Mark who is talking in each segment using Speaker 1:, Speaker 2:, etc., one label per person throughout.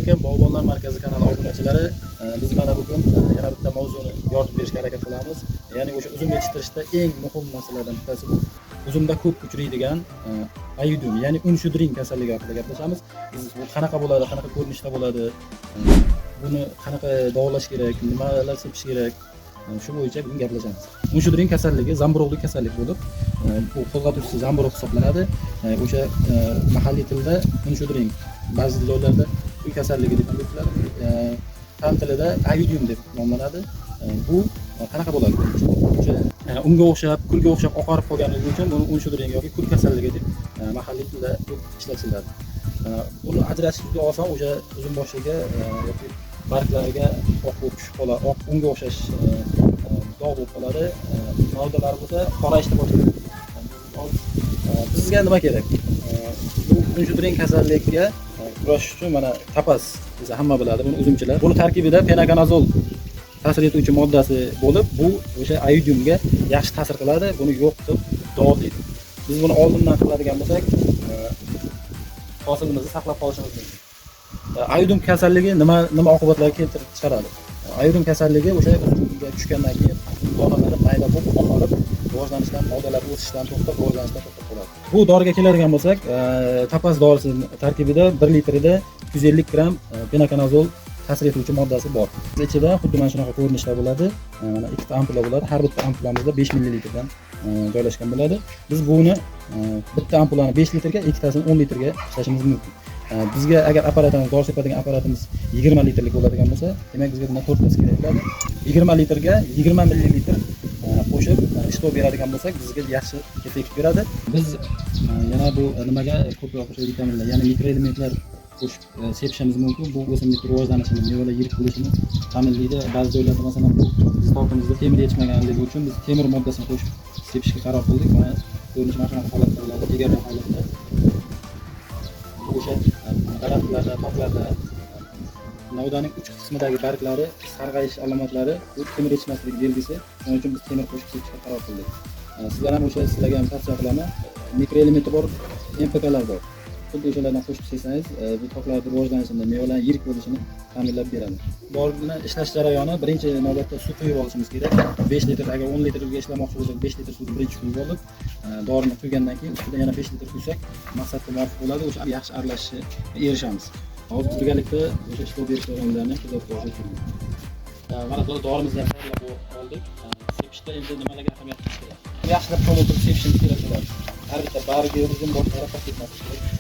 Speaker 1: alaykum, Bog'bonlar markazi kanali obunachilari. Biz mana bugun yana bitta mavzuni yoritib berishga harakat qilamiz. Ya'ni o'sha uzum yetishtirishda eng muhim masalalardan bittasi bu uzumda ko'p uchraydigan ayudum, ya'ni unshudring kasalligi haqida gaplashamiz. Biz bu qanaqa bo'ladi, qanaqa ko'rinishda bo'ladi, buni qanaqa davolash kerak, nimalar sepish kerak, shu bo'yicha bugun gaplashamiz. Unshudring kasalligi zamburug'lik kasallik bo'lib, bu qo'zg'atuvchisi zamburug' hisoblanadi. O'sha mahalliy tilda unshudring, ba'zi joylarda uy kasalligi deb aytiladi. Fan tilida ayudum deb nomlanadi. Bu qanaqa bo'ladi? O'sha unga o'xshab, kulga o'xshab oqarib qolganligi uchun buni unshudring yoki kul kasalligi deb mahalliy tilda ko'p ishlatiladi. Buni ajratish juda oson. O'sha uzum boshiga yoki barglariga oq bo'lib tushib qoladi, oq unga o'xshash dog' bo'lib qoladi. Novdalar bo'lsa qorayishni boshlaydi. Bizga nima kerak? Bu unshudring kasallikka kurashish uchun mana tapas, biz hamma biladi buni uzumchilar. Buni tarkibida penakanazol ta'sir etuvchi moddasi bo'lib, bu o'sha ayudumga yaxshi ta'sir qiladi, buni yo'q qilib davolaydi. Biz buni oldindan qiladigan bo'lsak, hosilimizni saqlab qolishimiz mumkin. Ayudum kasalligi nima oqibatlarga keltirib chiqaradi? Ayudum kasalligi o'sha uzumga tushgandan keyin donalari mayda bo'lib oqarib, rivojlanishdan, novdalar o'sishdan to'xtab, rivojlanishdan to'xtab qoladi. Bu doriga keladigan bo'lsak, tapas dorisining tarkibida 1 litrida 250 gram penakanazol ta'sir etuvchi moddasi bor. Ichida xuddi mana shunaqa ko'rinishda bo'ladi. Mana ikkita ampula bo'ladi. Har bitta ampulamizda 5 ml dan joylashgan bo'ladi. Biz buni bitta ampulani 5 litrga, ikkitasini 10 litrga ishlashimiz mumkin. Bizga agar apparatimiz, dori sepadigan apparatimiz 20 litrlik bo'ladigan bo'lsa, demak bizga bundan 4 tasi kerak bo'ladi. 20 litrga 20 ml qo'shib ishlov beradigan bo'lsak, bizga yaxshi effekt beradi. Biz yana bu nimaga ko'proq o'sha vitaminlar, ya'ni mikroelementlar qo'shib sepishimiz mumkin. Bu o'simlik rivojlanishini, mevalar yirik bo'lishini ta'minlaydi. Ba'zi joylarda masalan bu stoltimizda temir yetishmaganligi uchun biz temir moddasini qo'shib sepishga qaror qildik. Mana ko'rinish mana shunaqa holatda bo'ladi, egarli holatda. O'sha daraxtlarda, tog'larda novdaning uch qismidagi barglari sarg'ayish alomatlari, bu temir yetishmasligi belgisi. Shuning uchun biz temir qo'shib sepishga qaror qildik. Sizlar ham o'sha sizlarga ham tavsiya qilaman. Mikroelementi bor, MPKlar bor. Xuddi o'shalardan qo'shib sepsangiz, bu toklarning rivojlanishini, mevalar yirik bo'lishini ta'minlab beradi. Dorini ishlash jarayoni birinchi navbatda suv quyib olishimiz kerak. 5 litr, agar 10 litrga ishlamoqchi bo'lsak, 5 litr suvni birinchi quyib olib, dorini quygandan keyin ustidan yana 5 litr quysak, maqsadga muvofiq bo'ladi. O'sha yaxshi aralashishiga erishamiz. Hozir birgalikda o'sha ishlov berish jarayonlarini kuzatib borishimiz mumkin. Mana bu dorimizni ham tayyorlab oldik. Sepishda endi nimalarga ahamiyat berish kerak? Yaxshilab to'g'ri sepishimiz kerak bo'ladi. Har bitta bargi uzum bosh tarafga ketmasligi kerak.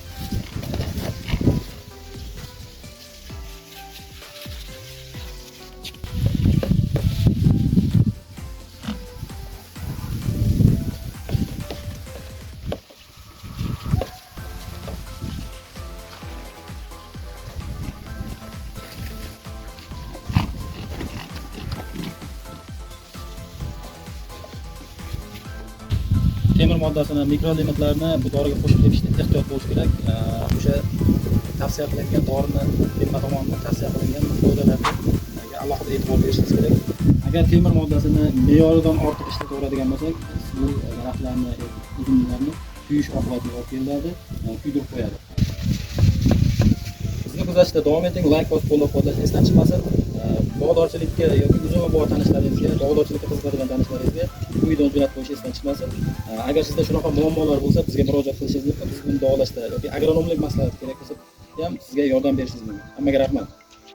Speaker 1: Temir moddasini, mikroelementlarni bu doriga qo'shib sepishda ehtiyot bo'lish kerak. O'sha tavsiya qilingan dorini firma tomonidan tavsiya qilingan foydalarga alohida e'tibor berishingiz kerak. Agar temir moddasini me'yoridan ortiq ishlataveradigan bo'lsak, bu daraxtlarni, uzumlarni kuyish oqibatiga olib keladi, kuydirib qo'yadi. Bizni kuzatishda davom eting, like bosib qo'llab-quvvatlash esdan chiqmasin. Bog'dorchilikka yoki uzum bog' tanishlaringizga, bog'dorchilikka qiziqadigan tanishlaringizga bu videoni jo'natib qo'yish esdan chiqmasin. Agar sizda shunaqa muammolar bo'lsa, bizga murojaat qilishingiz mumkin. Biz buni davolashda yoki agronomlik maslahati kerak bo'lsa ham sizga yordam berishimiz mumkin. Hammaga rahmat.